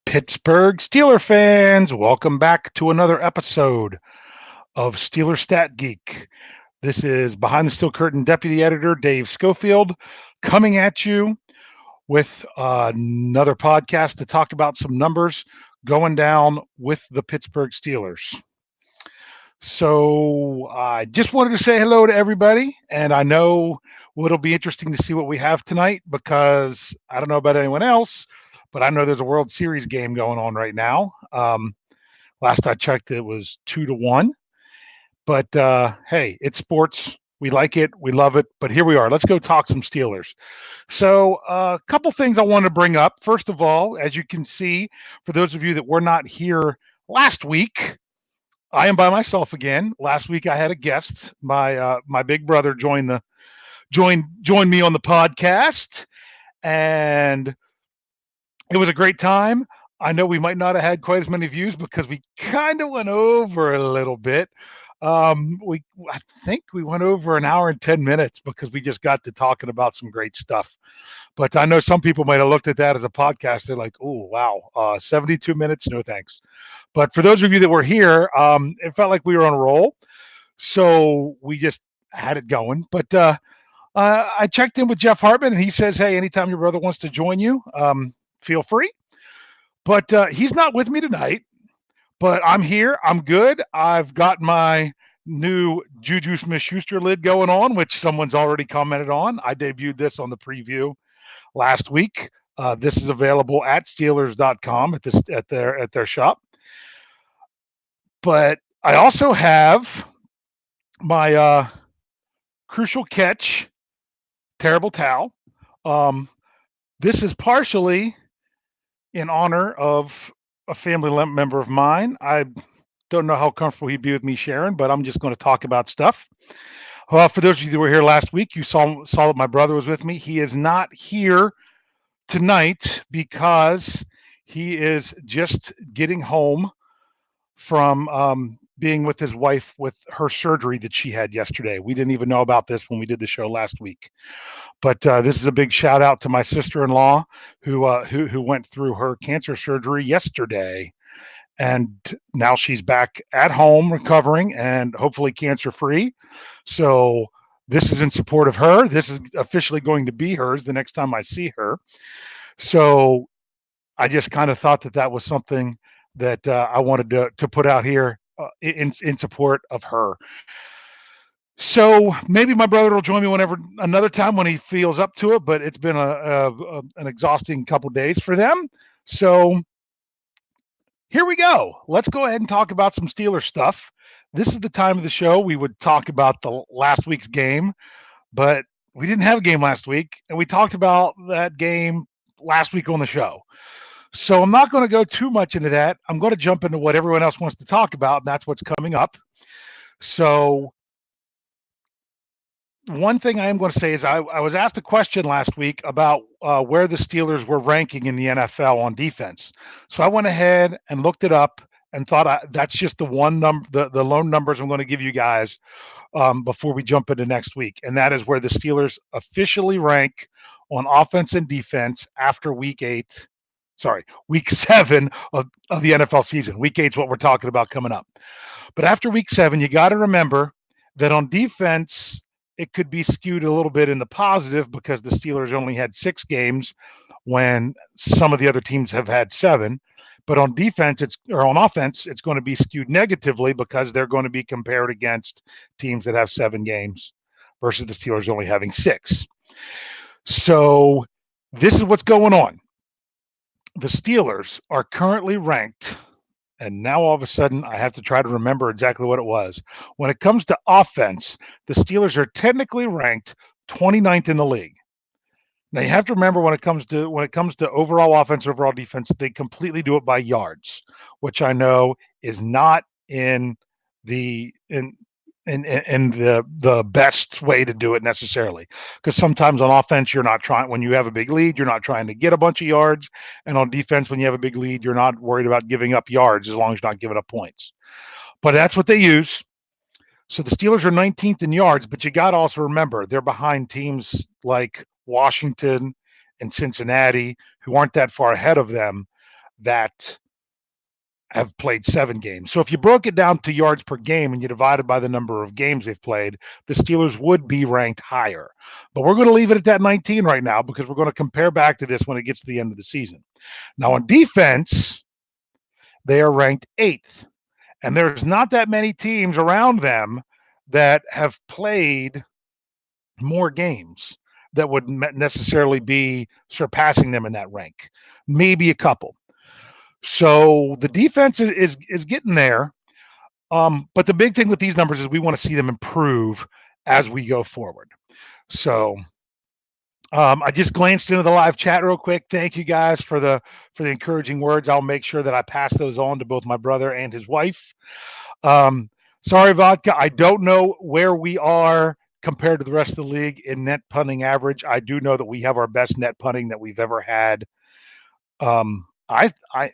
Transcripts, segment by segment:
Pittsburgh Steeler fans, welcome back to another episode of Steeler Stat Geek. This is Behind the Steel Curtain Deputy Editor Dave Schofield coming at you with another podcast to talk about some numbers going down with the Pittsburgh Steelers. So I just wanted to say hello to everybody, and I know it'll be interesting to see what we have tonight because I don't know about anyone else, but I know there's a World Series game going on right now. Last I checked, it was 2-1. But hey, it's sports. We like it. We love it. But here we are. Let's go talk some Steelers. So a couple things I want to bring up. First of all, as you can see, for those of you that were not here last week, I am by myself again. Last week I had a guest. My big brother joined me on the podcast, and it was a great time. I know we might not have had quite as many views because we kind of went over a little bit. I think we went over an hour and 10 minutes because we just got to talking about some great stuff. But I know some people might have looked at that as a podcast. They're like, oh, wow, 72 minutes, no thanks. But for those of you that were here, it felt like we were on a roll. So we just had it going. But I checked in with Jeff Hartman, and he says, hey, anytime your brother wants to join you, feel free. But he's not with me tonight. But I'm here. I'm good. I've got my new Juju Smith-Schuster lid going on, which someone's already commented on. I debuted this on the preview last week. This is available at Steelers.com at their shop. But I also have my Crucial Catch Terrible Towel. This is partially in honor of a family member of mine. I don't know how comfortable he'd be with me sharing, but I'm just going to talk about stuff. For those of you that were here last week, you saw that my brother was with me. He is not here tonight because he is just getting home from being with his wife with her surgery that she had yesterday. We didn't even know about this when we did the show last week. But this is a big shout out to my sister-in-law who went through her cancer surgery yesterday, and now she's back at home recovering and hopefully cancer-free. So this is in support of her. This is officially going to be hers the next time I see her. So I just kind of thought that was something that I wanted to put out here in support of her. So maybe my brother will join me another time when he feels up to it, but it's been an exhausting couple days for them. So here we go. Let's go ahead and talk about some Steelers stuff. This is the time of the show we would talk about the last week's game, but we didn't have a game last week, and we talked about that game last week on the show. So I'm not going to go too much into that. I'm going to jump into what everyone else wants to talk about, and that's what's coming up. So one thing I am going to say is I was asked a question last week about where the Steelers were ranking in the NFL on defense. So I went ahead and looked it up and thought that's just the one number, the lone numbers I'm going to give you guys before we jump into next week. And that is where the Steelers officially rank on offense and defense after week 7 of the NFL season. Week 8 is what we're talking about coming up. But after week 7, you got to remember that on defense, it could be skewed a little bit in the positive because the Steelers only had 6 games when some of the other teams have had 7. But on offense, it's going to be skewed negatively because they're going to be compared against teams that have 7 games versus the Steelers only having 6. So this is what's going on. The Steelers are currently ranked, and now all of a sudden I have to try to remember exactly what it was. When it comes to offense, the Steelers are technically ranked 29th in the league. Now you have to remember when it comes to overall offense, overall defense, they completely do it by yards, which I know is not in the best way to do it necessarily, because sometimes on offense when you have a big lead, you're not trying to get a bunch of yards, and on defense when you have a big lead, you're not worried about giving up yards as long as you're not giving up points. But that's what they use. So the Steelers are 19th in yards, but you got to also remember they're behind teams like Washington and Cincinnati, who aren't that far ahead of them. that have played 7 games. So if you broke it down to yards per game and you divided by the number of games they've played, the Steelers would be ranked higher. But we're going to leave it at that 19 right now because we're going to compare back to this when it gets to the end of the season. Now on defense, they are ranked 8th. And there's not that many teams around them that have played more games that would necessarily be surpassing them in that rank. Maybe a couple. So the defense is getting there. But the big thing with these numbers is we want to see them improve as we go forward. So I just glanced into the live chat real quick. Thank you guys for the encouraging words. I'll make sure that I pass those on to both my brother and his wife. Sorry, Vodka. I don't know where we are compared to the rest of the league in net punting average. I do know that we have our best net punting that we've ever had. I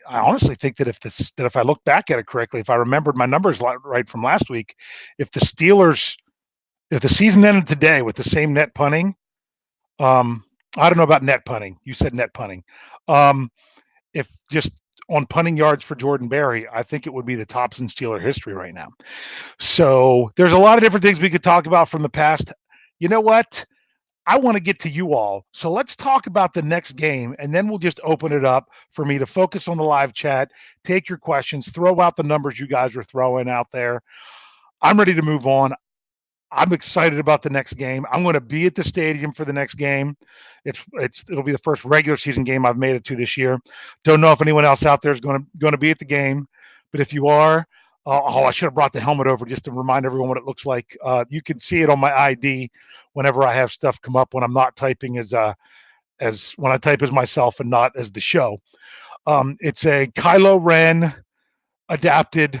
honestly think that if I look back at it correctly, if I remembered my numbers right from last week, if the season ended today with the same net punting, I don't know about net punting. You said net punting. If just on punting yards for Jordan Berry, I think it would be the tops in Steeler history right now. So there's a lot of different things we could talk about from the past. You know what? I want to get to you all. So let's talk about the next game, and then we'll just open it up for me to focus on the live chat, take your questions, throw out the numbers you guys are throwing out there. I'm ready to move on. I'm excited about the next game. I'm going to be at the stadium for the next game. It'll be the first regular season game I've made it to this year. Don't know if anyone else out there is going to be at the game, but if you are, I should have brought the helmet over just to remind everyone what it looks like. You can see it on my ID whenever I have stuff come up when I'm not typing as when I type as myself and not as the show. It's a Kylo Ren adapted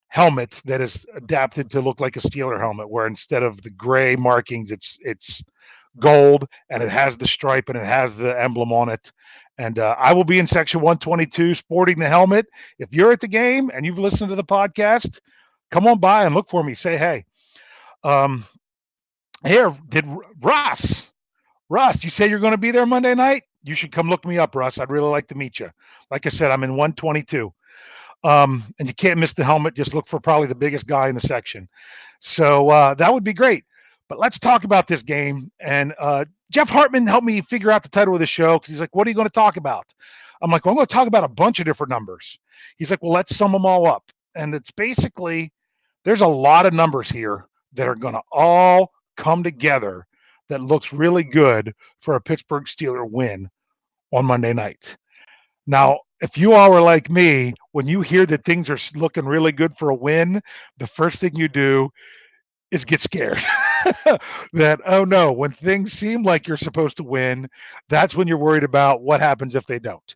helmet that is adapted to look like a Steeler helmet, where instead of the gray markings, it's gold, and it has the stripe and it has the emblem on it. And I will be in section 122 sporting the helmet. If you're at the game and you've listened to the podcast, come on by and look for me. Say hey. Here, did Russ, you say you're going to be there Monday night? You should come look me up, Russ. I'd really like to meet you. Like I said, I'm in 122. And you can't miss the helmet. Just look for probably the biggest guy in the section. So that would be great. But let's talk about this game. And Jeff Hartman helped me figure out the title of the show because he's like, what are you going to talk about? I'm like, well, I'm going to talk about a bunch of different numbers. He's like, well, let's sum them all up. And it's basically, there's a lot of numbers here that are going to all come together that looks really good for a Pittsburgh Steeler win on Monday night. Now, if you all are like me, when you hear that things are looking really good for a win, the first thing you do is get scared. That, oh no, when things seem like you're supposed to win, that's when you're worried about what happens if they don't.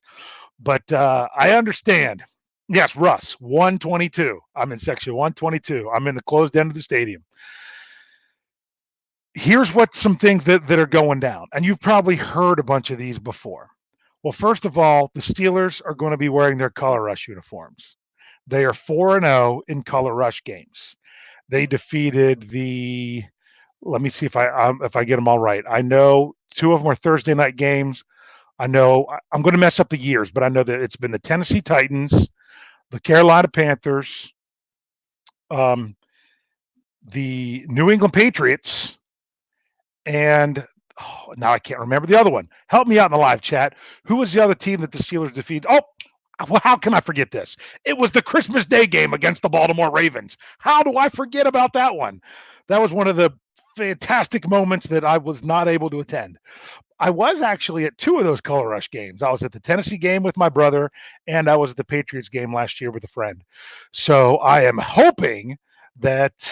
But I understand. Yes, Russ, 122. I'm in section 122. I'm in the closed end of the stadium. Here's what some things that are going down. And you've probably heard a bunch of these before. Well, first of all, the Steelers are going to be wearing their Color Rush uniforms. They are 4-0 in Color Rush games. They defeated let me see if I get them all right. I know 2 of them are Thursday night games. I know I'm going to mess up the years, but I know that it's been the Tennessee Titans, the Carolina Panthers, the New England Patriots, and now I can't remember the other one. Help me out in the live chat. Who was the other team that the Steelers defeated? Oh, well, how can I forget this? It was the Christmas Day game against the Baltimore Ravens. How do I forget about that one? That was one of the fantastic moments that I was not able to attend. I was actually at 2 of those Color Rush games. I was at the Tennessee game with my brother, and I was at the Patriots game last year with a friend. So I am hoping that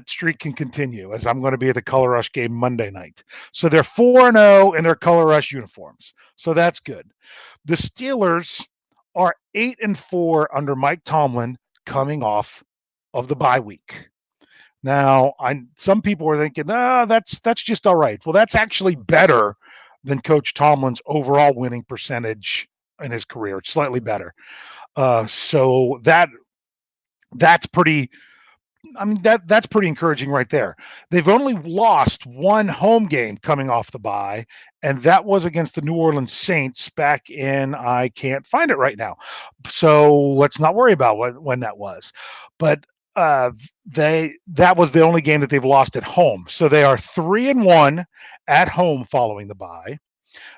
streak can continue, as I'm going to be at the Color Rush game Monday night. So they're 4-0 in their Color Rush uniforms. So that's good. The Steelers are 8-4 under Mike Tomlin coming off of the bye week. Now, some people are thinking, that's just all right. Well, that's actually better than Coach Tomlin's overall winning percentage in his career. It's slightly better. So that's pretty I mean, that's pretty encouraging right there. They've only lost one home game coming off the bye, and that was against the New Orleans Saints back in, I can't find it right now. So let's not worry about when that was. But that was the only game that they've lost at home. So they are 3-1 at home following the bye.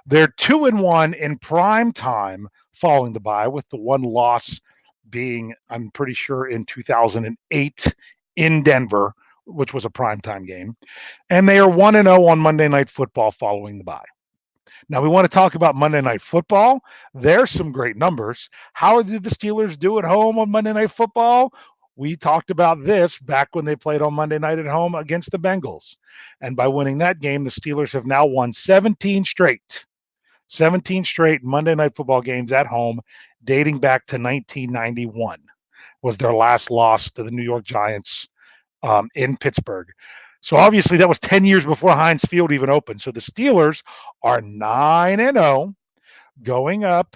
They're 2-1 in prime time following the bye, with the one loss being, I'm pretty sure, in 2008 in Denver, which was a primetime game. And they are 1-0 on Monday Night Football following the bye. Now, we want to talk about Monday Night Football. There's some great numbers. How did the Steelers do at home on Monday Night Football? We talked about this back when they played on Monday night at home against the Bengals. And by winning that game, the Steelers have now won 17 straight. 17 straight Monday Night Football games at home, dating back to 1991, was their last loss to the New York Giants in Pittsburgh. So obviously that was 10 years before Heinz Field even opened. So the Steelers are 9-0 going up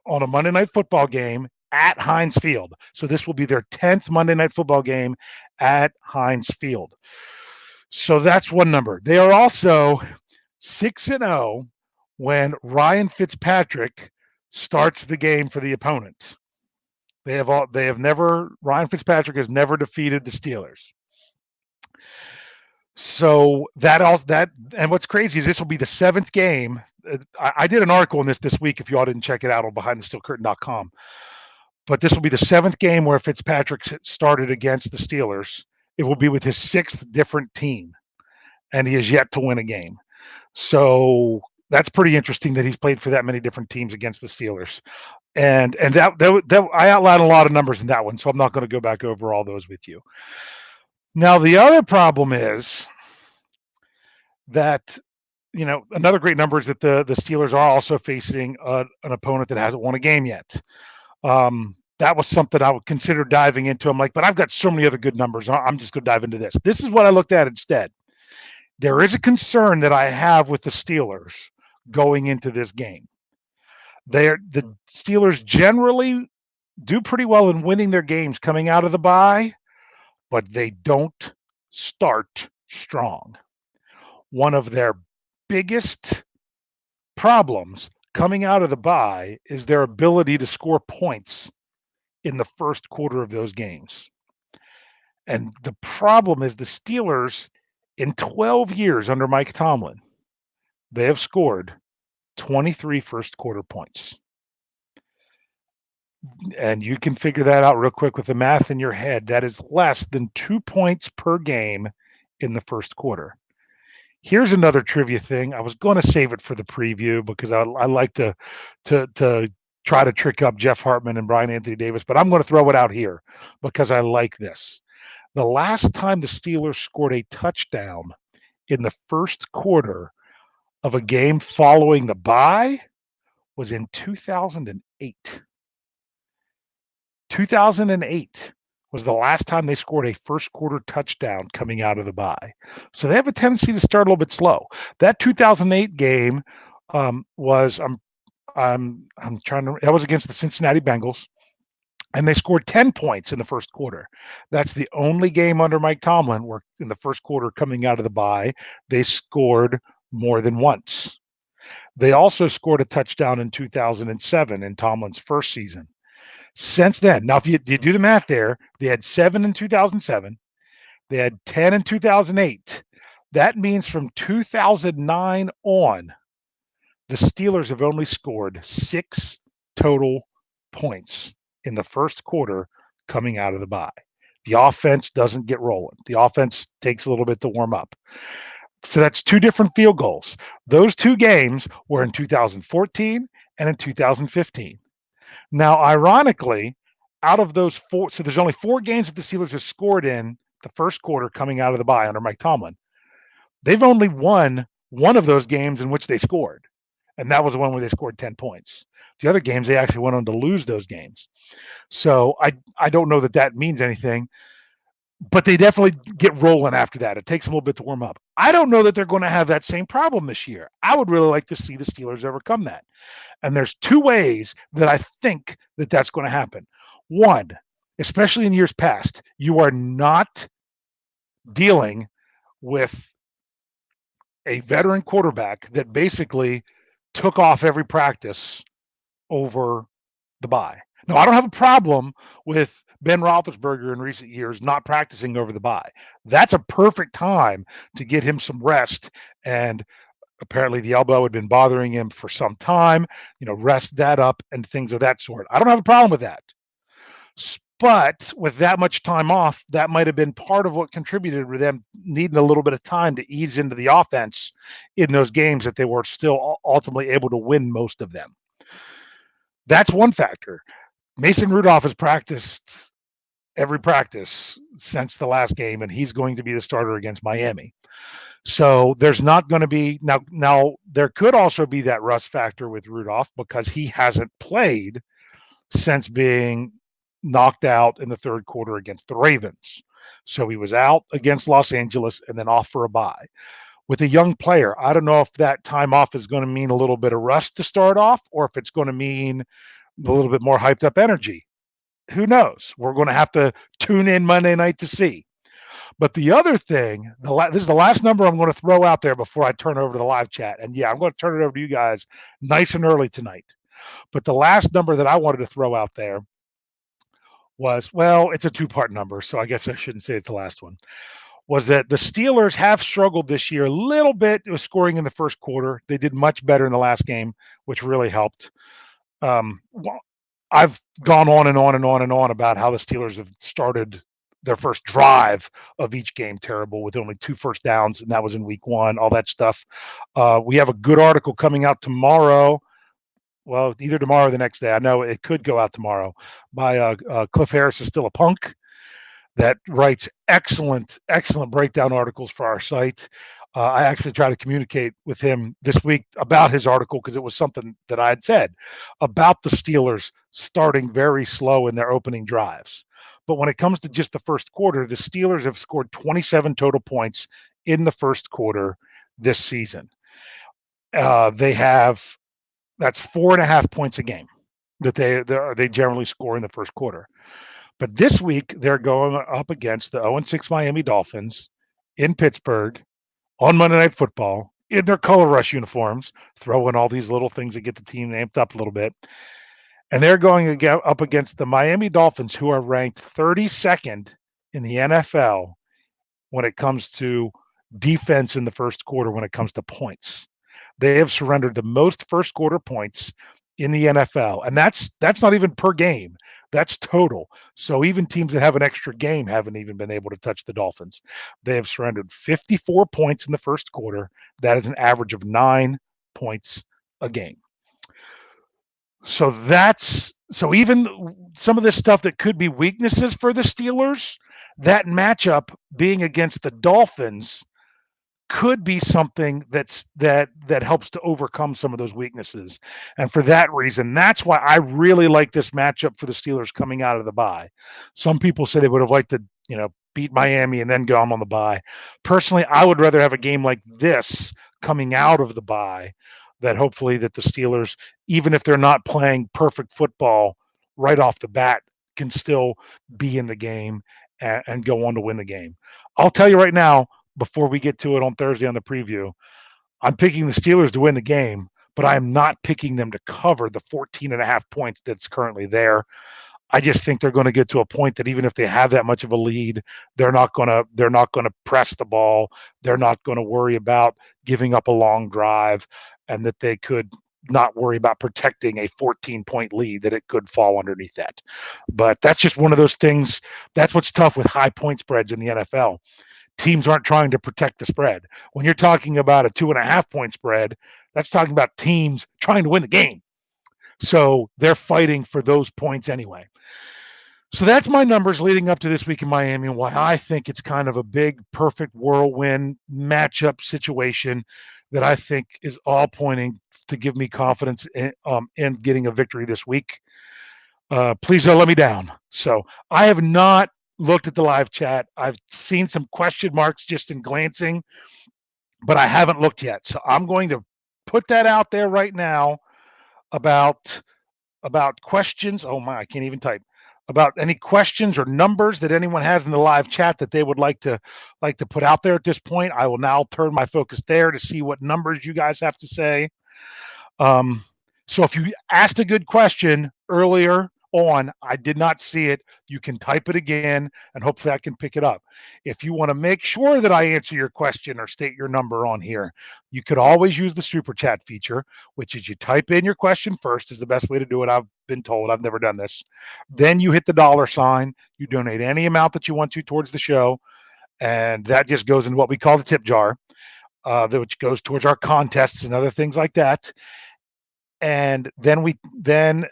on a Monday Night Football game at Heinz Field. So this will be their 10th Monday Night Football game at Heinz Field. So that's one number. They are also 6-0 when Ryan Fitzpatrick starts the game for the opponent. Ryan Fitzpatrick has never defeated the Steelers. So and what's crazy is this will be the 7th game. I did an article on this week, if you all didn't check it out, on BehindTheSteelCurtain.com. But this will be the 7th game where Fitzpatrick started against the Steelers. It will be with his 6th different team, and he has yet to win a game. So that's pretty interesting that he's played for that many different teams against the Steelers. And that I outlined a lot of numbers in that one, so I'm not going to go back over all those with you. Now, the other problem is that, another great number is that the Steelers are also facing an opponent that hasn't won a game yet. That was something I would consider diving into. I'm like, but I've got so many other good numbers. I'm just going to dive into this. This is what I looked at instead. There is a concern that I have with the Steelers going into this game. The Steelers generally do pretty well in winning their games coming out of the bye, but they don't start strong. One of their biggest problems coming out of the bye is their ability to score points in the first quarter of those games. And the problem is the Steelers, in 12 years under Mike Tomlin, they have scored 23 first quarter points. And you can figure that out real quick with the math in your head. That is less than 2 points per game in the first quarter. Here's another trivia thing. I was going to save it for the preview because I like to try to trick up Jeff Hartman and Brian Anthony Davis, but I'm going to throw it out here because I like this. The last time the Steelers scored a touchdown in the first quarter of a game following the bye was in 2008. 2008 was the last time they scored a first quarter touchdown coming out of the bye. So they have a tendency to start a little bit slow. That 2008 game was that was against the Cincinnati Bengals, and they scored 10 points in the first quarter. That's the only game under Mike Tomlin where in the first quarter coming out of the bye, they scored more than once. They also scored a touchdown in 2007 in Tomlin's first season. Since then, now if you do the math there, they had 7 in 2007, they had 10 in 2008. That means from 2009 on, the Steelers have only scored 6 total points in the first quarter coming out of the bye. The offense doesn't get rolling. The offense takes a little bit to warm up. So that's 2 different field goals. Those 2 games were in 2014 and in 2015. Now, ironically, out of those 4, so there's only 4 games that the Steelers have scored in the first quarter coming out of the bye under Mike Tomlin. They've only won one of those games in which they scored, and that was the one where they scored 10 points. The other games, they actually went on to lose those games. So I don't know that means anything, but they definitely get rolling after that. It takes them a little bit to warm up. I don't know that they're going to have that same problem this year. I would really like to see the Steelers overcome that. And there's 2 ways that I think that that's going to happen. One, especially in years past, you are not dealing with a veteran quarterback that basically took off every practice over the bye. Now, I don't have a problem with Ben Roethlisberger in recent years not practicing over the bye. That's a perfect time to get him some rest. And apparently, the elbow had been bothering him for some time. Rest that up and things of that sort. I don't have a problem with that. But with that much time off, that might have been part of what contributed to them needing a little bit of time to ease into the offense in those games that they were still ultimately able to win most of them. That's one factor. Mason Rudolph has practiced every practice since the last game, and he's going to be the starter against Miami. So there's not going to be now. There could also be that rust factor with Rudolph because he hasn't played since being knocked out in the third quarter against the Ravens. So he was out against Los Angeles and then off for a bye. With a young player, I don't know if that time off is going to mean a little bit of rust to start off or if it's going to mean a little bit more hyped up energy. Who knows? We're going to have to tune in Monday night to see. But the other thing, this is the last number I'm going to throw out there before I turn over to the live chat. And yeah, I'm going to turn it over to you guys nice and early tonight. But the last number that I wanted to throw out there was, well, it's a two-part number, so I guess I shouldn't say it's the last one, was that the Steelers have struggled this year a little bit with scoring in the first quarter. They did much better in the last game, which really helped. Well, I've gone on and on and on and on about how the Steelers have started their first drive of each game terrible with only 2 first downs, and that was in week 1, all that stuff. We have a good article coming out tomorrow. Well, either tomorrow or the next day. I know it could go out tomorrow by Cliff Harris is still a punk that writes excellent breakdown articles for our site. I actually tried to communicate with him this week about his article because it was something that I had said about the Steelers starting very slow in their opening drives. But when it comes to just the first quarter, the Steelers have scored 27 total points in the first quarter this season. They have that's 4.5 points a game that they generally score in the first quarter. But this week they're going up against the 0-6 Miami Dolphins in Pittsburgh on Monday Night Football in their color rush uniforms, throwing all these little things that get the team amped up a little bit. And they're going up against the Miami Dolphins, who are ranked 32nd in the NFL when it comes to defense in the first quarter, when it comes to points. They have surrendered the most first quarter points in the NFL, and that's not even per game. That's total. So even teams that have an extra game haven't even been able to touch the Dolphins. They have surrendered 54 points in the first quarter. That is an average of 9 points a game. So even some of this stuff that could be weaknesses for the Steelers, that matchup being against the Dolphins could be something that helps to overcome some of those weaknesses. And for that reason, that's why I really like this matchup for the Steelers coming out of the bye. Some people say they would have liked to, beat Miami and then go on the bye. Personally, I would rather have a game like this coming out of the bye, that hopefully that the Steelers, even if they're not playing perfect football right off the bat, can still be in the game and go on to win the game. I'll tell you right now, before we get to it on Thursday on the preview, I'm picking the Steelers to win the game, but I'm not picking them to cover the 14.5 points that's currently there. I just think they're going to get to a point that even if they have that much of a lead, they're not going to press the ball. They're not going to worry about giving up a long drive, and that they could not worry about protecting a 14-point lead, that it could fall underneath that. But that's just one of those things. That's what's tough with high point spreads in the NFL. Teams aren't trying to protect the spread. When you're talking about a 2.5 point spread, that's talking about teams trying to win the game. So they're fighting for those points anyway. So that's my numbers leading up to this week in Miami, and why I think it's kind of a big, perfect whirlwind matchup situation that I think is all pointing to give me confidence in getting a victory this week. Please don't let me down. So I have not looked at the live chat. I've seen some question marks just in glancing, but I haven't looked yet. So I'm going to put that out there right now about questions. Oh my, I can't even type. about any questions or numbers that anyone has in the live chat that they would like to put out there at this point. I will now turn my focus there to see what numbers you guys have to say. Um, so if you asked a good question earlier on, I did not see it. You can type it again and hopefully I can pick it up. If you want to make sure that I answer your question or state your number on here, you could always use the super chat feature, which is you type in your question first, is the best way to do it. I've been told. I've never done this. Then you hit the dollar sign. You donate any amount that you want to towards the show. And that just goes in what we call the tip jar, which goes towards our contests and other things like that. And then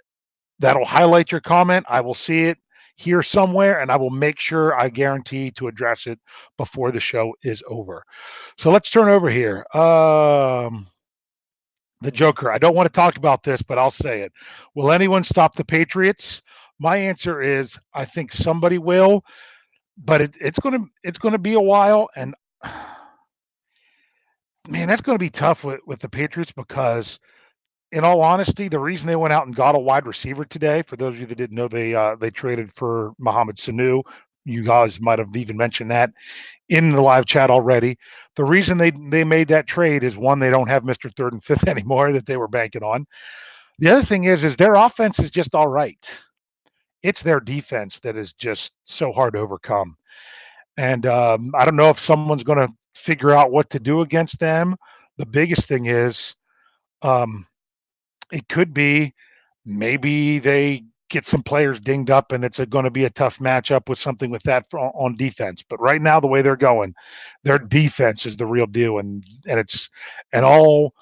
that'll highlight your comment. I will see it here somewhere, and I will make sure I guarantee to address it before the show is over. So let's turn over here. The Joker. I don't want to talk about this, but I'll say it. Will anyone stop the Patriots? My answer is I think somebody will, but it's gonna be a while, and man, that's gonna be tough with the Patriots because in all honesty, the reason they went out and got a wide receiver today, for those of you that didn't know, they traded for Mohamed Sanu. You guys might have even mentioned that in the live chat already. The reason they made that trade is one, they don't have Mr. Third and Fifth anymore that they were banking on. The other thing is their offense is just all right. It's their defense that is just so hard to overcome. And I don't know if someone's going to figure out what to do against them. The biggest thing is um, it could be maybe they get some players dinged up and it's going to be a tough matchup with something with that on defense. But right now, the way they're going, their defense is the real deal, and all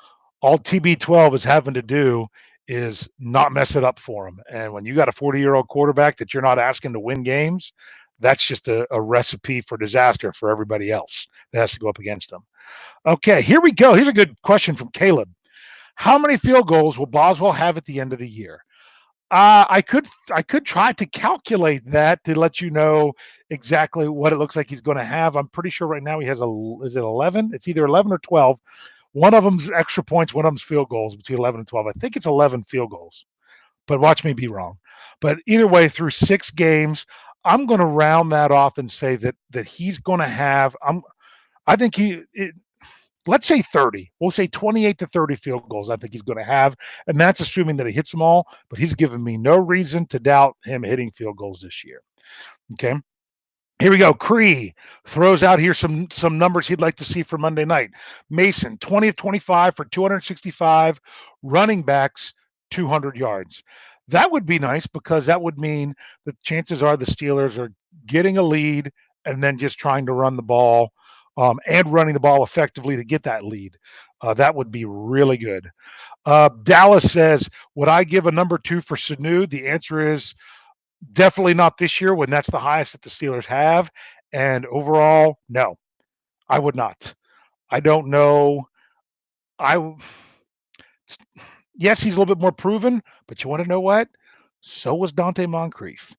TB12 is having to do is not mess it up for them. And when you got a 40-year-old quarterback that you're not asking to win games, that's just a recipe for disaster for everybody else that has to go up against them. Okay, here we go. Here's a good question from Caleb. How many field goals will Boswell have at the end of the year? I could try to calculate that to let you know exactly what it looks like he's going to have. I'm pretty sure right now he has is it 11? It's either 11 or 12. One of them's extra points, one of them's field goals between 11 and 12. I think it's 11 field goals, but watch me be wrong. But either way, through 6 games, I'm going to round that off and say that he's going to have. I think let's say 30. We'll say 28 to 30 field goals I think he's going to have. And that's assuming that he hits them all, but he's given me no reason to doubt him hitting field goals this year. Okay. Here we go. Cree throws out here some numbers he'd like to see for Monday night. Mason, 20 of 25 for 265, running backs, 200 yards. That would be nice because that would mean that chances are the Steelers are getting a lead and then just trying to run the ball and running the ball effectively to get that lead. That would be really good. Dallas says, would I give a number 2 for Sanu? The answer is definitely not this year when that's the highest that the Steelers have. And overall, no, I would not. I don't know. I Yes, he's a little bit more proven, but you want to know what? So was Dante Moncrief.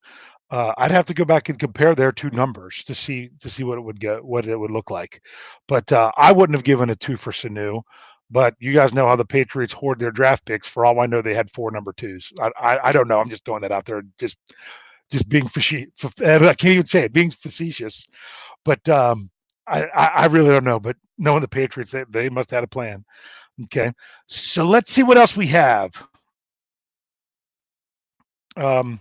I'd have to go back and compare their two numbers to see what it would look like. But I wouldn't have given a 2 for Sanu. But you guys know how the Patriots hoard their draft picks. For all I know, they had 4 number 2s. I don't know. I'm just throwing that out there. Just being facetious. I can't even say it. Being facetious. But I really don't know. But knowing the Patriots, they must have had a plan. Okay. So let's see what else we have. Um,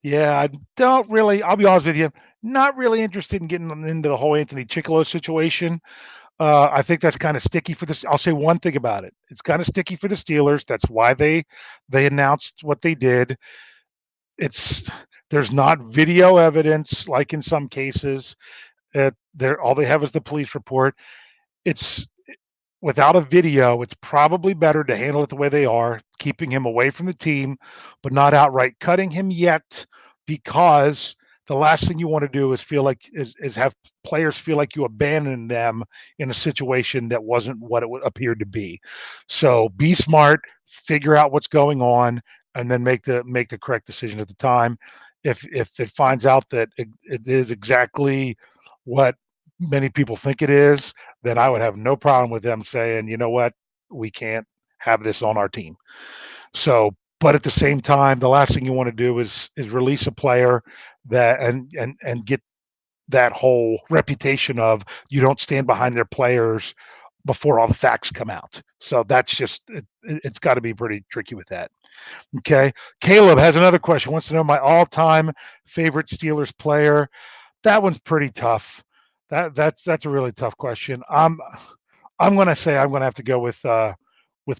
yeah, I don't really. I'll be honest with you, not really interested in getting into the whole Anthony Chickalo situation. I think that's kind of sticky for this. I'll say one thing about it: it's kind of sticky for the Steelers. That's why they announced what they did. It's There's not video evidence like in some cases. All they have is the police report. It's Without a video, it's probably better to handle it the way they are, keeping him away from the team, but not outright cutting him yet, because the last thing you want to do is have players feel like you abandoned them in a situation that wasn't what it appeared to be. So be smart, figure out what's going on, and then make the correct decision at the time. If it finds out that it is exactly what many people think it is, then I would have no problem with them saying, you know what, we can't have this on our team. So, but at the same time, the last thing you want to do is release a player that and get that whole reputation of you don't stand behind their players before all the facts come out. So that's just it's got to be pretty tricky with that. Okay, Caleb has another question. Wants to know my all-time favorite Steelers player. That one's pretty tough. That's a really tough question. I'm gonna say I'm gonna have to go with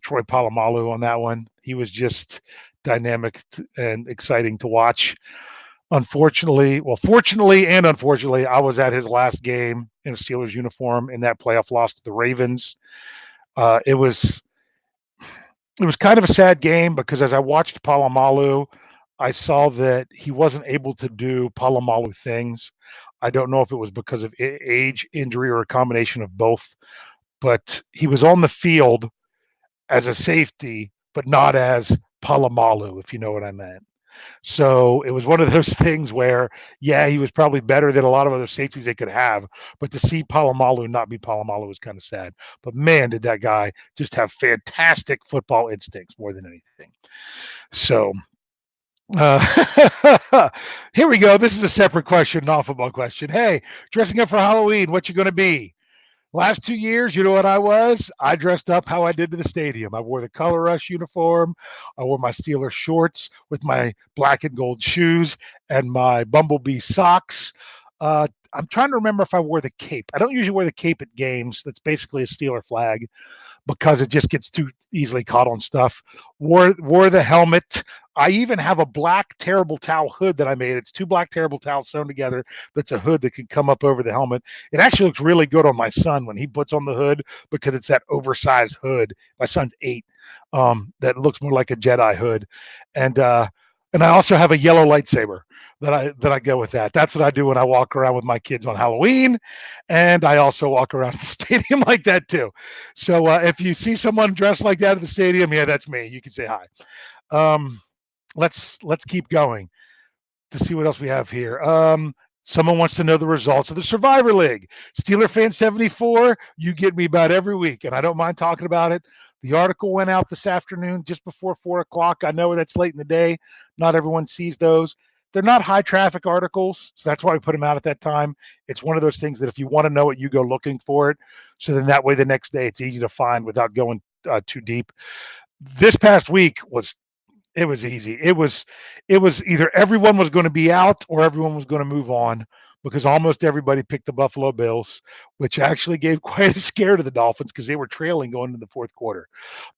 Troy Polamalu on that one. He was just dynamic and exciting to watch. Unfortunately, well, fortunately and unfortunately, I was at his last game in a Steelers uniform in that playoff loss to the Ravens. Uh, it was it was kind of a sad game because as I watched Polamalu, I saw that he wasn't able to do Polamalu things. I don't know if it was because of age, injury, or a combination of both, but he was on the field as a safety, but not as Polamalu, if you know what I meant. So it was one of those things where, yeah, he was probably better than a lot of other safeties they could have, but to see Palomalu not be Palomalu was kind of sad. But man, did that guy just have fantastic football instincts more than anything. So here we go. This is a separate question, not a football question. Hey, dressing up for Halloween, what you going to be? Last 2 years, you know what I was? I dressed up how I did to the stadium. I wore the Color Rush uniform. I wore my Steelers shorts with my black and gold shoes and my Bumblebee socks. I'm trying to remember if I wore the cape. I don't usually wear the cape at games. That's basically a Steeler flag because it just gets too easily caught on stuff. Wore the helmet. I even have a black terrible towel hood that I made. It's two black terrible towels sewn together. That's a hood that can come up over the helmet. It actually looks really good on my son when he puts on the hood because it's that oversized hood. My son's 8. That looks more like a Jedi hood, and I also have a yellow lightsaber that I go with that. That's what I do when I walk around with my kids on Halloween, and I also walk around the stadium like that too. So if you see someone dressed like that at the stadium, yeah, that's me. You can say hi. Um, let's keep going to see what else we have here. Someone wants to know the results of the Survivor League. Steeler Fan 74, you get me about every week, and I don't mind talking about it. The article went out this afternoon just before 4 o'clock. I know that's late in the day. Not everyone sees those. They're not high traffic articles, so that's why we put them out at that time. It's one of those things that if you want to know it, you go looking for it. So then that way the next day it's easy to find without going too deep. This past week was easy. It was either everyone was going to be out or everyone was going to move on because almost everybody picked the Buffalo Bills, which actually gave quite a scare to the Dolphins because they were trailing going into the fourth quarter.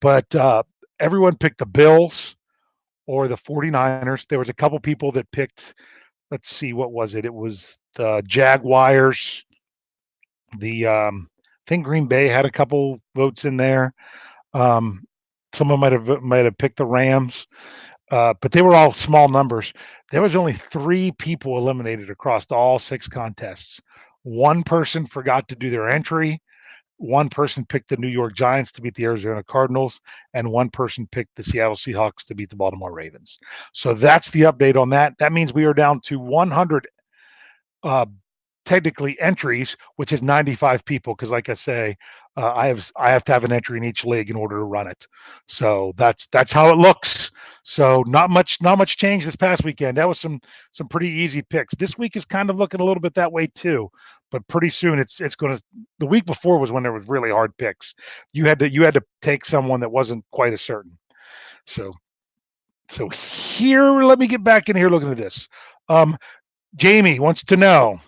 But everyone picked the Bills or the 49ers. There was a couple people that picked, let's see, what was it? It was the Jaguars. I think Green Bay had a couple votes in there. Um, Someone might have picked the Rams. But they were all small numbers. There was only 3 people eliminated across all 6 contests. One person forgot to do their entry. One person picked the New York Giants to beat the Arizona Cardinals, and one person picked the Seattle Seahawks to beat the Baltimore Ravens. So that's the update on that. That means we are down to 100 uh, technically entries, which is 95 people. Because, like I say, I have to have an entry in each league in order to run it. So that's how it looks. So not much change this past weekend. That was some pretty easy picks. This week is kind of looking a little bit that way too. But pretty soon it's going to. The week before was when there was really hard picks. You had to take someone that wasn't quite as certain. So so here, let me get back in here looking at this. Um, Jamie wants to know,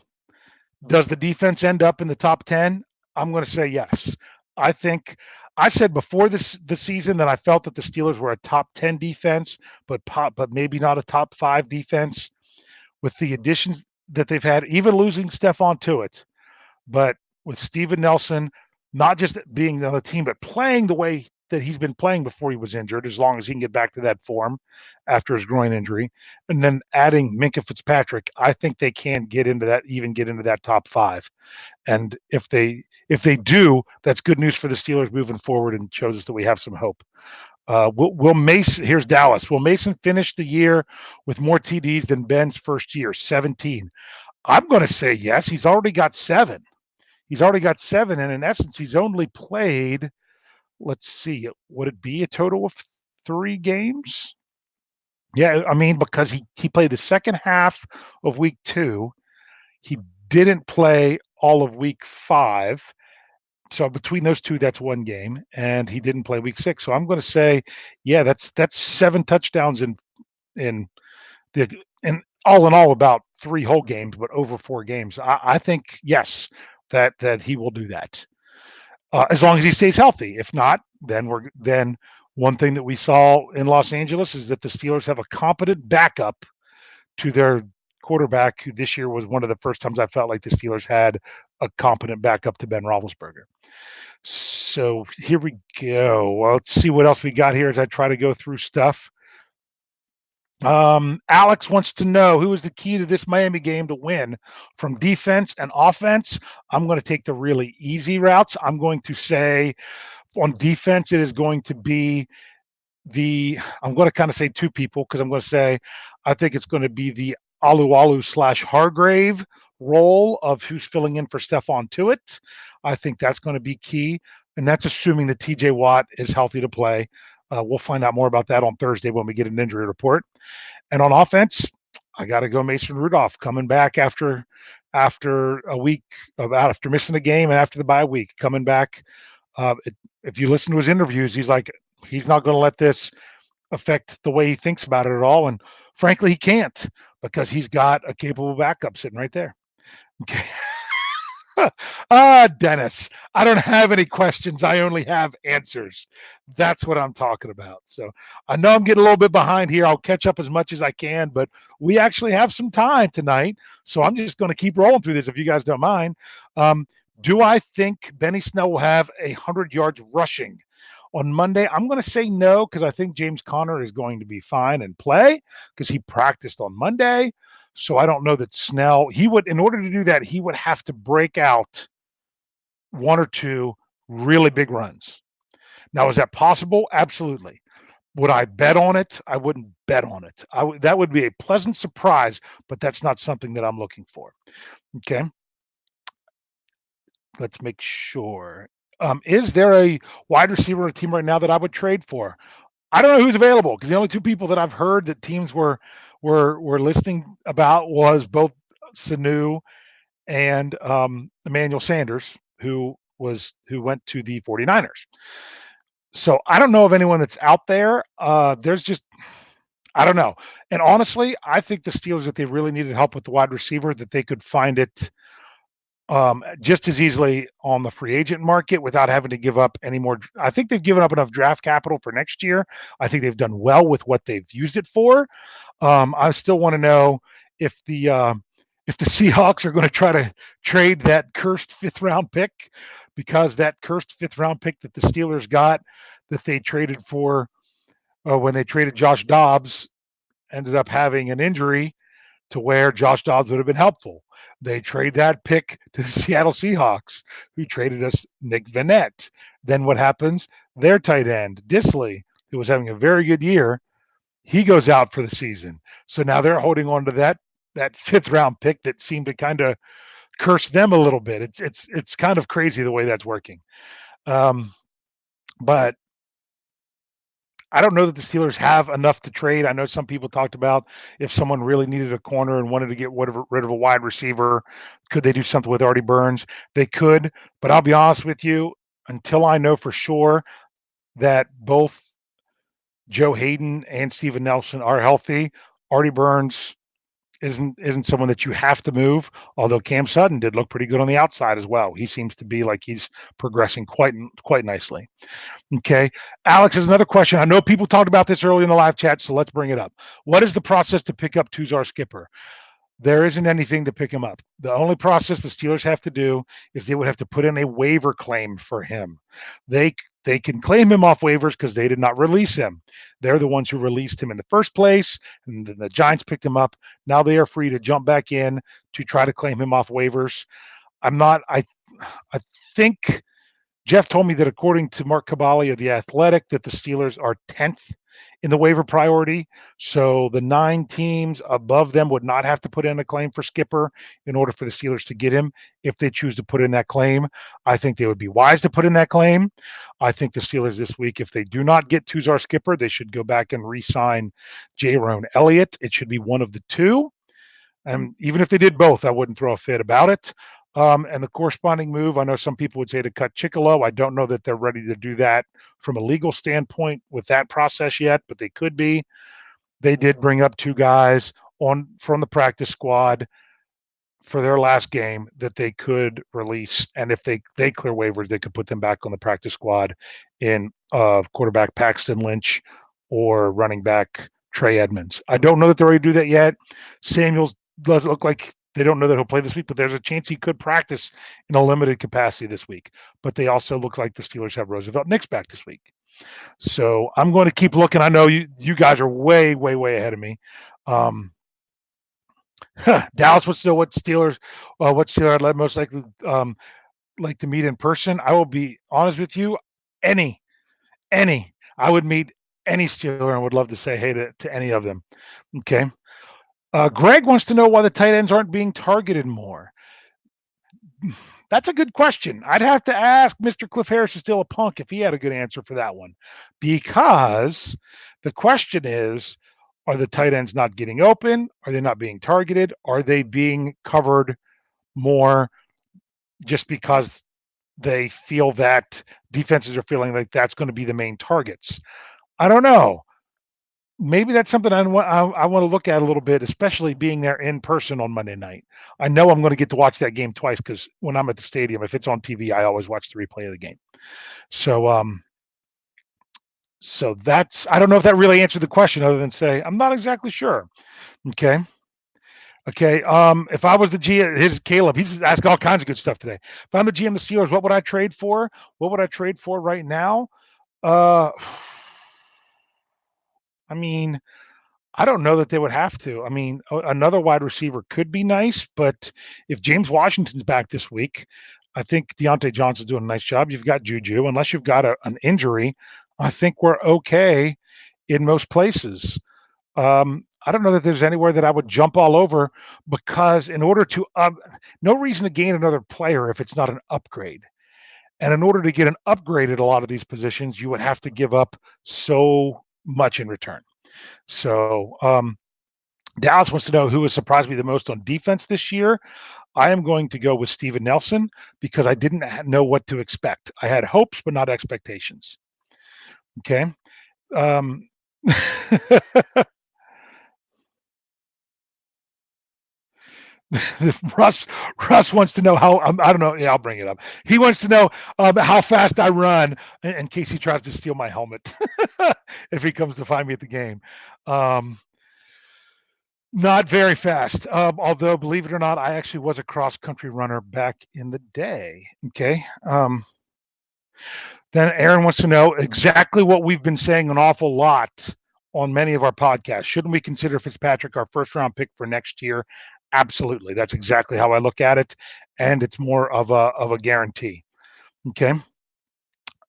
does the defense end up in the top 10? I'm going to say yes. I think I said before the season that I felt that the Steelers were a top 10 defense, but maybe not a top 5 defense with the additions that they've had, even losing Stephon Tuitt. But with Steven Nelson not just being on the team, but playing the way that he's been playing before he was injured, as long as he can get back to that form after his groin injury, and then adding Minka Fitzpatrick, I think they can get into that top 5. And if they do, that's good news for the Steelers moving forward and shows us that we have some hope. Will Mason? Here's Dallas. Will Mason finish the year with more TDs than Ben's first year, 17? I'm going to say yes. He's already got 7. And in essence, he's only played. Let's see. Would it be a total of 3 games? Yeah, I mean, because he played the second half of week 2. He didn't play all of week 5. So between those 2, that's 1 game, and he didn't play week 6. So I'm gonna say, yeah, that's 7 touchdowns in the and all in all about 3 whole games, but over 4 games. I think, yes, that he will do that, as long as he stays healthy. If not, then one thing that we saw in Los Angeles is that the Steelers have a competent backup to their quarterback, who this year was one of the first times I felt like the Steelers had a competent backup to Ben Roethlisberger. So here we go. Well, let's see what else we got here as I try to go through stuff. Alex wants to know who is the key to this Miami game to win from defense and offense. I'm going to take the really easy routes. I'm going to say on defense, it is going to be I'm going to kind of say 2 people because I'm going to say I think it's going to be the Alualu/Hargrave role of who's filling in for Stephon Tuitt. I think that's going to be key, and that's assuming that TJ Watt is healthy to play. We'll find out more about that on Thursday when we get an injury report. And on offense, I got to go Mason Rudolph coming back after a week about after missing a game and after the bye week coming back. If you listen to his interviews, he's like he's not going to let this affect the way he thinks about it at all. And frankly, he can't because he's got a capable backup sitting right there. Okay. Dennis, I don't have any questions. I only have answers. That's what I'm talking about. So I know I'm getting a little bit behind here. I'll catch up as much as I can, but we actually have some time tonight. So I'm just going to keep rolling through this if you guys don't mind. Um, do I think Benny Snell will have 100 yards rushing on Monday? I'm going to say no because I think James Conner is going to be fine and play because he practiced on Monday. So I don't know that Snell, he would, in order to do that, he would have to break out 1 or 2 really big runs. Now, is that possible? Absolutely. Would I bet on it? I wouldn't bet on it. That would be a pleasant surprise, but that's not something that I'm looking for. Okay. Let's make sure. Is there a wide receiver on a team right now that I would trade for? I don't know who's available because the only 2 people that I've heard that teams were listening about was both Sanu and Emmanuel Sanders, who went to the 49ers. So I don't know of anyone that's out there. There's just I don't know. And honestly, I think the Steelers, if they really needed help with the wide receiver, that they could find it just as easily on the free agent market without having to give up any more. I think they've given up enough draft capital for next year. I think they've done well with what they've used it for. I still want to know if the Seahawks are going to try to trade that cursed 5th-round pick, because that cursed 5th-round pick that the Steelers got that they traded for when they traded Josh Dobbs ended up having an injury to where Josh Dobbs would have been helpful. They trade that pick to the Seattle Seahawks, who traded us Nick Vannett. Then what happens? Their tight end, Disley, who was having a very good year, he goes out for the season. So now they're holding on to that 5th-round pick that seemed to kind of curse them a little bit. It's kind of crazy the way that's working. But I don't know that the Steelers have enough to trade. I know some people talked about if someone really needed a corner and wanted to get rid of a wide receiver, could they do something with Artie Burns? They could, but I'll be honest with you, until I know for sure that both Joe Hayden and Steven Nelson are healthy, Artie Burns isn't someone that you have to move. Although Cam Sutton did look pretty good on the outside as well. He seems to be like he's progressing quite nicely. Okay. Alex has another question. I know people talked about this earlier in the live chat, so let's bring it up. What is the process to pick up Tuzar Skipper? There isn't anything to pick him up. The only process the Steelers have to do is they would have to put in a waiver claim for him. They can claim him off waivers because they did not release him. They're the ones who released him in the first place, and then the Giants picked him up. Now they are free to jump back in to try to claim him off waivers. I think Jeff told me that according to Mark Cabali of The Athletic, that the Steelers are 10th in the waiver priority. So the 9 teams above them would not have to put in a claim for Skipper in order for the Steelers to get him if they choose to put in that claim. I think they would be wise to put in that claim. I think the Steelers this week, if they do not get Tuzar Skipper, they should go back and re-sign Jaron Elliott. It should be one of the two. And even if they did both, I wouldn't throw a fit about it. And the corresponding move, I know some people would say to cut Chicolo. I don't know that they're ready to do that from a legal standpoint with that process yet, but they could be. They did bring up 2 guys on from the practice squad for their last game that they could release, and if they clear waivers, they could put them back on the practice squad in quarterback Paxton Lynch or running back Trey Edmonds. I don't know that they're ready to do that yet. Samuels does look like they don't know that he'll play this week, but there's a chance he could practice in a limited capacity this week. But they also look like the Steelers have Roosevelt Nix back this week. So I'm going to keep looking. I know you guys are way ahead of me. Dallas wants to know what Steeler I'd most likely like to meet in person. I will be honest with you, any. I would meet any Steeler and would love to say hey to any of them. Okay. Greg wants to know why the tight ends aren't being targeted more. That's a good question. I'd have to ask Mr. Cliff Harris is still a punk if he had a good answer for that one. Because the question is, are the tight ends not getting open? Are they not being targeted? Are they being covered more just because they feel that defenses are feeling like that's going to be the main targets? I don't know. Maybe that's something I want to look at a little bit, especially being there in person on Monday night. I know I'm going to get to watch that game twice because when I'm at the stadium, if it's on TV, I always watch the replay of the game. So that's, I don't know if that really answered the question other than say, I'm not exactly sure. Okay. If I was the GM, here's Caleb. He's asked all kinds of good stuff today. If I'm the GM of the Steelers, what would I trade for? What would I trade for right now? I mean, I don't know that they would have to. I mean, another wide receiver could be nice, but if James Washington's back this week, I think Deontay Johnson's doing a nice job. You've got Juju, unless you've got an injury. I think we're okay in most places. I don't know that there's anywhere that I would jump all over because in order to, no reason to gain another player if it's not an upgrade. And in order to get an upgrade at a lot of these positions, you would have to give up so much in return. So Dallas wants to know who has surprised me the most on defense this year. I am going to go with Steven Nelson because I didn't know what to expect. I had hopes, but not expectations. Okay. Russ wants to know how I don't know. Yeah, I'll bring it up. He wants to know how fast I run in case he tries to steal my helmet if he comes to find me at the game. Not very fast. Although, believe it or not, I actually was a cross country runner back in the day. Okay. Then Aaron wants to know exactly what we've been saying an awful lot on many of our podcasts. Shouldn't we consider Fitzpatrick our first round pick for next year? Absolutely. That's exactly how I look at it. And it's more of a guarantee. Okay.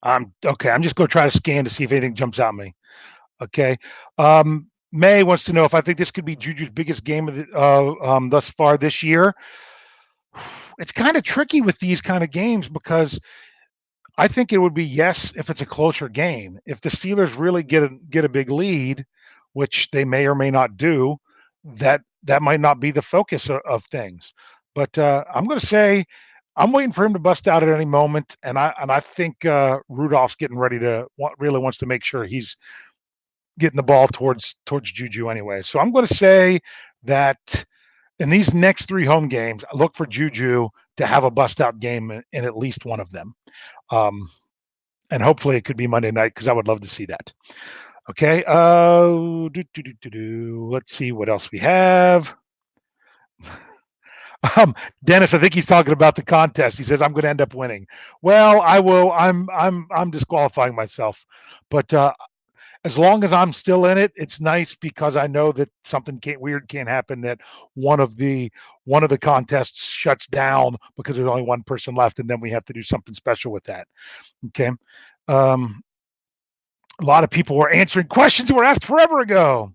Okay. I'm just going to try to scan to see if anything jumps out at me. Okay. May wants to know if I think this could be Juju's biggest game of thus far this year. It's kind of tricky with these kind of games because I think it would be yes if it's a closer game. If the Steelers really get a big lead, which they may or may not do, that might not be the focus of things. But I'm going to say I'm waiting for him to bust out at any moment, and I think Rudolph's getting ready to really wants to make sure he's getting the ball towards Juju anyway. So I'm going to say that in these next 3 home games, I look for Juju to have a bust out game in at least one of them. And hopefully it could be Monday night because I would love to see that. Okay. Let's see what else we have. Dennis, I think he's talking about the contest. He says I'm going to end up winning. Well, I will. I'm disqualifying myself, but as long as I'm still in it, it's nice because I know that something weird can't happen. That one of the contests shuts down because there's only one person left, and then we have to do something special with that. Okay. A lot of people were answering questions that were asked forever ago.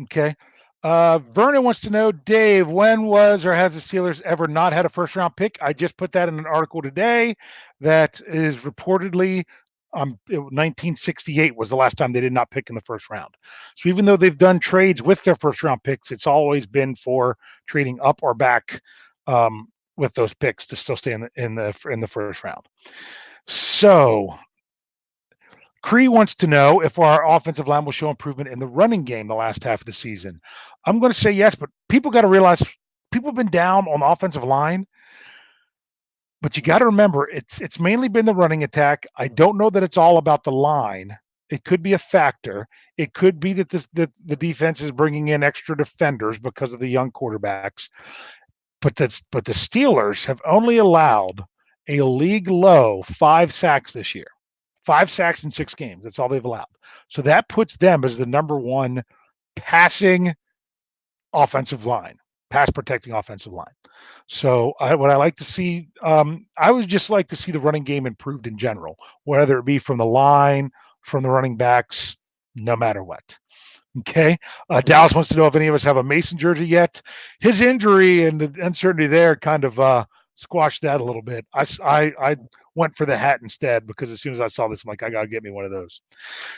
Okay. Vernon wants to know, Dave, when was or has the Steelers ever not had a first round pick? I just put that in an article today that is reportedly 1968 was the last time they did not pick in the first round. So even though they've done trades with their first round picks, it's always been for trading up or back with those picks to still stay in the first round. So Cree wants to know if our offensive line will show improvement in the running game the last half of the season. I'm going to say yes, but people got to realize people have been down on the offensive line, but you got to remember it's mainly been the running attack. I don't know that it's all about the line. It could be a factor. It could be that the defense is bringing in extra defenders because of the young quarterbacks. But the Steelers have only allowed a league low 5 sacks this year. 5 sacks in 6 games. That's all they've allowed. So that puts them as the number one passing offensive line, pass protecting offensive line. So what I like to see, I would just like to see the running game improved in general, whether it be from the line, from the running backs, no matter what. Okay. Dallas wants to know if any of us have a Mason jersey yet. His injury and the uncertainty there kind of squashed that a little bit. I went for the hat instead because as soon as I saw this, I'm like, I got to get me one of those.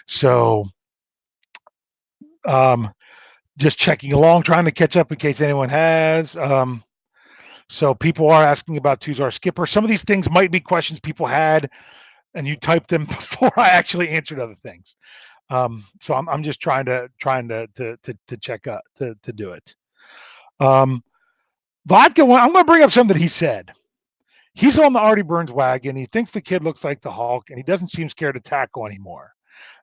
So um, just checking along, trying to catch up in case anyone has. So people are asking about Tuzar Skipper. Some of these things might be questions people had, and you typed them before I actually answered other things. So I'm just trying to check up to do it. Vodka. I'm going to bring up something that he said. He's on the Artie Burns wagon. He thinks the kid looks like the Hulk, and he doesn't seem scared to tackle anymore.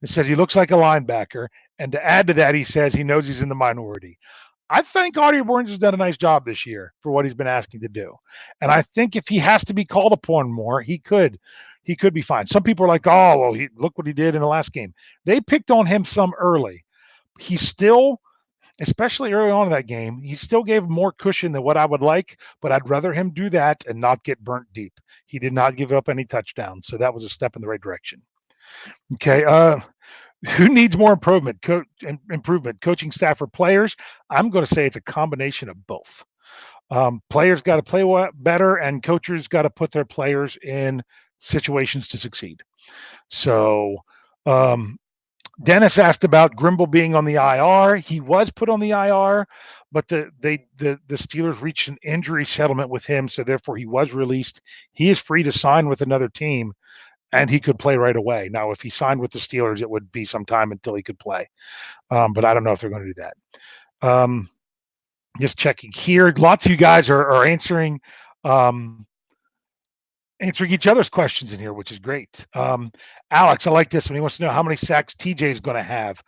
It says he looks like a linebacker, and to add to that, he says he knows he's in the minority. I think Artie Burns has done a nice job this year for what he's been asking to do, and I think if he has to be called upon more, he could be fine. Some people are like, "Oh, well, look what he did in the last game." They picked on him some early. He still, especially early on in that game, he still gave more cushion than what I would like, but I'd rather him do that and not get burnt deep. He did not give up any touchdowns, so that was a step in the right direction. Okay, who needs more improvement? Coaching staff or players? I'm going to say it's a combination of both. Players got to play better, and coaches got to put their players in situations to succeed. So, Dennis asked about Grimble being on the IR. He was put on the IR, but the Steelers reached an injury settlement with him, so therefore he was released. He is free to sign with another team, and he could play right away. Now, if he signed with the Steelers, it would be some time until he could play, but I don't know if they're going to do that. Just checking here. Lots of you guys are answering answering each other's questions in here, which is great. Alex, I like this one. He wants to know how many sacks TJ is going to have.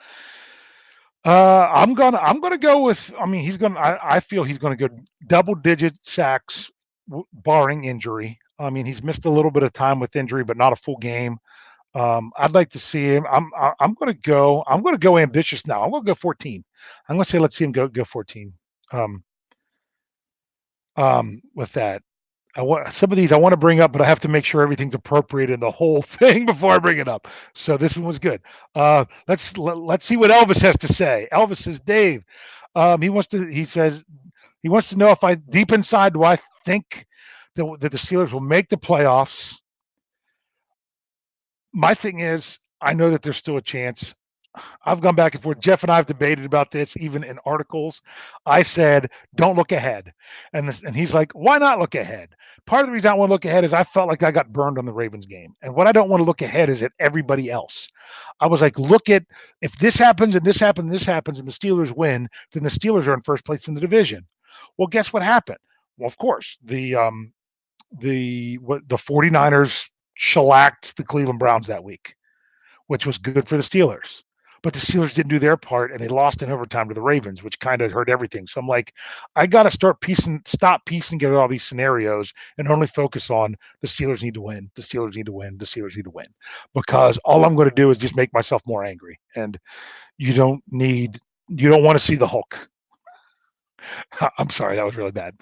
I'm gonna go with. I mean, I feel he's gonna go double-digit sacks, barring injury. I mean, he's missed a little bit of time with injury, but not a full game. I'd like to see him. I'm gonna go. I'm gonna go ambitious now. I'm gonna go 14. I'm gonna say let's see him go 14. Um, with that. I want some of these I want to bring up, but I have to make sure everything's appropriate in the whole thing before I bring it up. So this one was good. Let's see what Elvis has to say. Elvis says, Dave, he says he wants to know if I deep inside do I think that the Steelers will make the playoffs. My thing is I know that there's still a chance. I've gone back and forth. Jeff and I have debated about this, even in articles. I said, don't look ahead. And he's like, why not look ahead? Part of the reason I want to look ahead is I felt like I got burned on the Ravens game. And what I don't want to look ahead is at everybody else. I was like, look at if this happens and this happens and this happens and the Steelers win, then the Steelers are in first place in the division. Well, guess what happened? Well, of course, the 49ers shellacked the Cleveland Browns that week, which was good for the Steelers. But the Steelers didn't do their part, and they lost in overtime to the Ravens, which kind of hurt everything. So I'm like, I got to stop piecing together all these scenarios and only focus on the Steelers need to win, the Steelers need to win, the Steelers need to win, because all I'm going to do is just make myself more angry. And you don't want to see the Hulk. I'm sorry, that was really bad.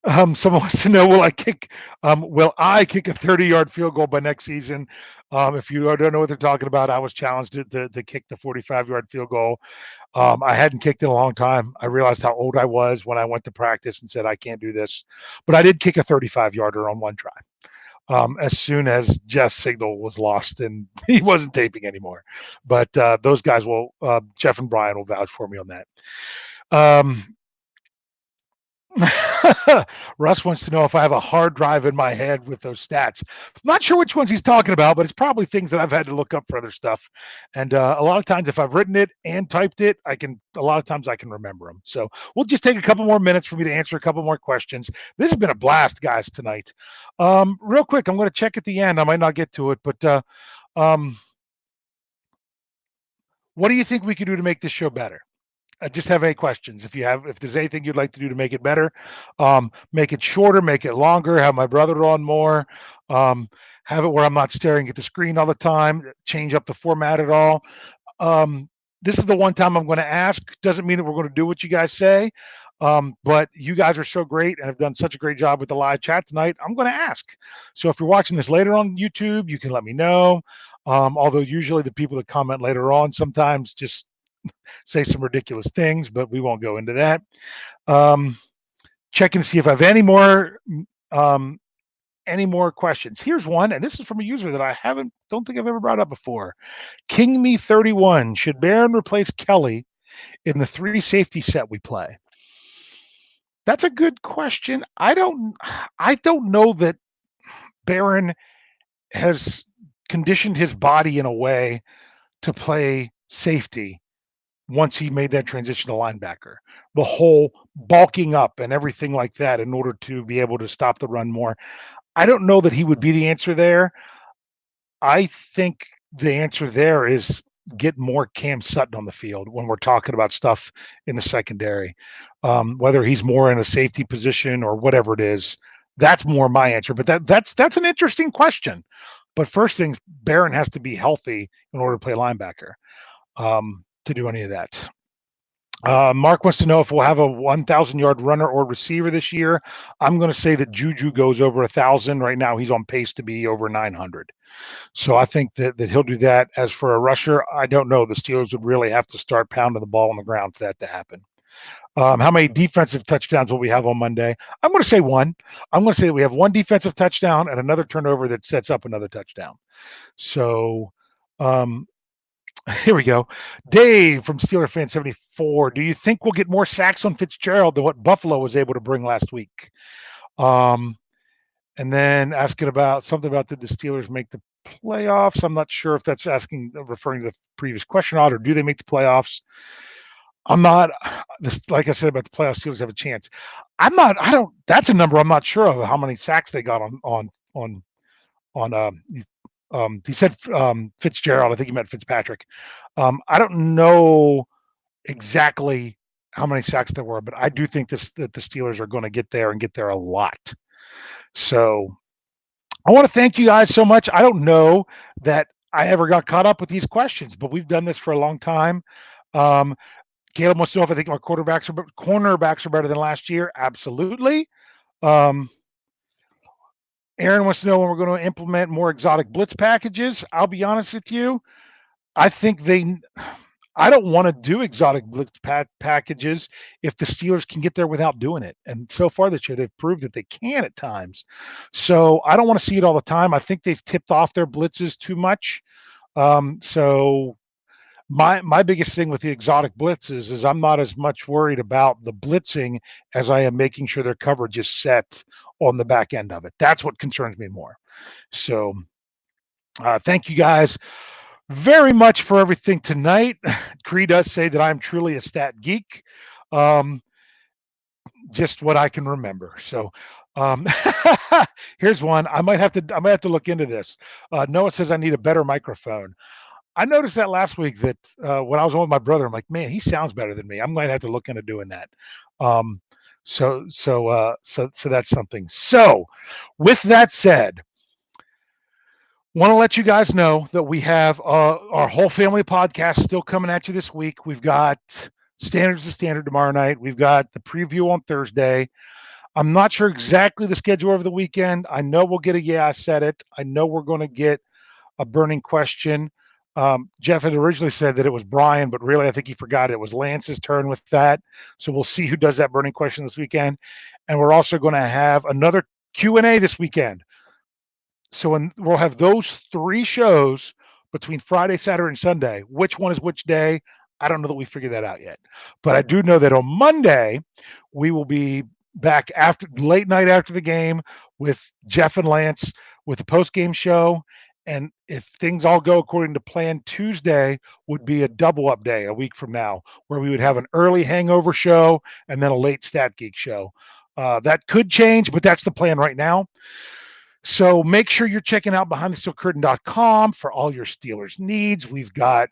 Someone wants to know, will I kick a 30-yard field goal by next season? If you don't know what they're talking about, I was challenged to kick the 45-yard field goal. I hadn't kicked in a long time. I realized how old I was when I went to practice and said, I can't do this. But I did kick a 35-yarder on one try. As soon as Jeff's signal was lost and he wasn't taping anymore. But those guys Jeff and Brian will vouch for me on that. Russ wants to know if I have a hard drive in my head with those stats. I'm not sure which ones he's talking about, but it's probably things that I've had to look up for other stuff. And a lot of times, if I've written it and typed it, a lot of times I can remember them. So we'll just take a couple more minutes for me to answer a couple more questions. This has been a blast, guys, tonight. Real quick, I'm going to check at the end. I might not get to it, but what do you think we could do to make this show better? I just have any questions. If there's anything you'd like to do to make it better, make it shorter, make it longer, have my brother on more, have it where I'm not staring at the screen all the time, change up the format at all. This is the one time I'm going to ask. Doesn't mean that we're going to do what you guys say, but you guys are so great and have done such a great job with the live chat tonight. I'm going to ask. So if you're watching this later on YouTube, you can let me know. Although usually the people that comment later on sometimes just say some ridiculous things, but we won't go into that. Checking to see if I have any more questions. Here's one, and this is from a user that I don't think I've ever brought up before. King Me 31. Should Barron replace Kelly in the 3 safety set we play? That's a good question. I don't know that Barron has conditioned his body in a way to play safety once he made that transition to linebacker. The whole bulking up and everything like that in order to be able to stop the run more. I don't know that he would be the answer there. I think the answer there is get more Cam Sutton on the field when we're talking about stuff in the secondary. Whether he's more in a safety position or whatever it is, that's more my answer. But that's an interesting question. But first thing, Barron has to be healthy in order to play linebacker to do any of that. Mark wants to know if we'll have a 1,000-yard runner or receiver this year. I'm going to say that Juju goes over 1,000. Right now, he's on pace to be over 900. So I think that he'll do that. As for a rusher, I don't know. The Steelers would really have to start pounding the ball on the ground for that to happen. How many defensive touchdowns will we have on Monday? I'm going to say one. I'm going to say that we have one defensive touchdown and another turnover that sets up another touchdown. So here we go. Dave from Steeler Fan 74. Do you think we'll get more sacks on Fitzgerald than what Buffalo was able to bring last week? And then asking about something about did the Steelers make the playoffs? I'm not sure if that's referring to the previous question or do they make the playoffs? I'm not, like I said about the playoffs, Steelers have a chance. That's a number I'm not sure of how many sacks they got on he said Fitzgerald. I think he meant Fitzpatrick. I don't know exactly how many sacks there were, but I do think that the Steelers are going to get there and get there a lot. So I want to thank you guys so much. I don't know that I ever got caught up with these questions, but we've done this for a long time. Caleb wants to know if I think our cornerbacks are better than last year. Absolutely. Aaron wants to know when we're going to implement more exotic blitz packages. I'll be honest with you. I don't want to do exotic blitz packages if the Steelers can get there without doing it. And so far this year, they've proved that they can at times. So I don't want to see it all the time. I think they've tipped off their blitzes too much. So my biggest thing with the exotic blitzes is I'm not as much worried about the blitzing as I am making sure their coverage is set on the back end of it. That's what concerns me more. So thank you guys very much for everything tonight. Cree does say that I'm truly a stat geek. Just what I can remember. So here's one. I might have to look into this. Noah says I need a better microphone. I noticed that last week that when I was on with my brother, I'm like, man, he sounds better than me. I'm going to have to look into doing that. So that's something. So with that said, want to let you guys know that we have our whole family podcast still coming at you this week. We've got Standards to Standard tomorrow night. We've got the preview on Thursday. I'm not sure exactly the schedule over the weekend. I know we'll get a yeah, I said it. I know we're going to get a burning question. Jeff had originally said that it was Brian, but really I think he forgot it was Lance's turn with that. So we'll see who does that burning question this weekend. And we're also going to have another Q&A this weekend. So we'll have those 3 shows between Friday, Saturday, and Sunday. Which one is which day? I don't know that we figured that out yet. But I do know that on Monday, we will be back after late night after the game with Jeff and Lance with the post-game show. And if things all go according to plan, Tuesday would be a double up day a week from now, where we would have an early hangover show and then a late Stat Geek show. That could change, but that's the plan right now. So make sure you're checking out behindthesteelcurtain.com for all your Steelers needs. We've got,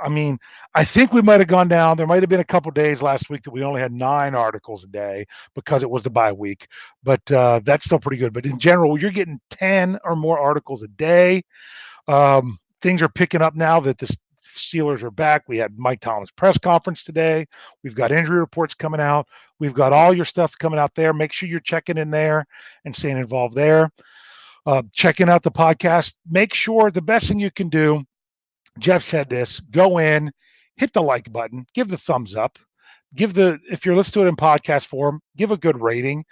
I mean, I think we might have gone down. There might have been a couple days last week that we only had 9 articles a day because it was the bye week, but that's still pretty good. But in general, you're getting 10 or more articles a day. Things are picking up now that the Steelers are back. We had Mike Thomas press conference today. We've got injury reports coming out. We've got all your stuff coming out there. Make sure you're checking in there and staying involved there. Checking out the podcast. Make sure the best thing you can do, Jeff said this, go in, hit the like button, give the thumbs up, if you're listening to it in podcast form, give a good rating.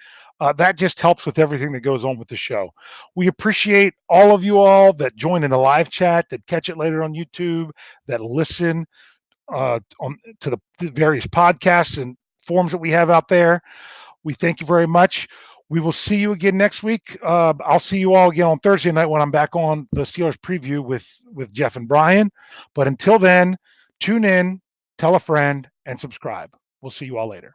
That just helps with everything that goes on with the show. We appreciate all of you all that join in the live chat, that catch it later on YouTube, that listen to the various podcasts and forums that we have out there. We thank you very much. We will see you again next week. I'll see you all again on Thursday night when I'm back on the Steelers preview with Jeff and Brian. But until then, tune in, tell a friend, and subscribe. We'll see you all later.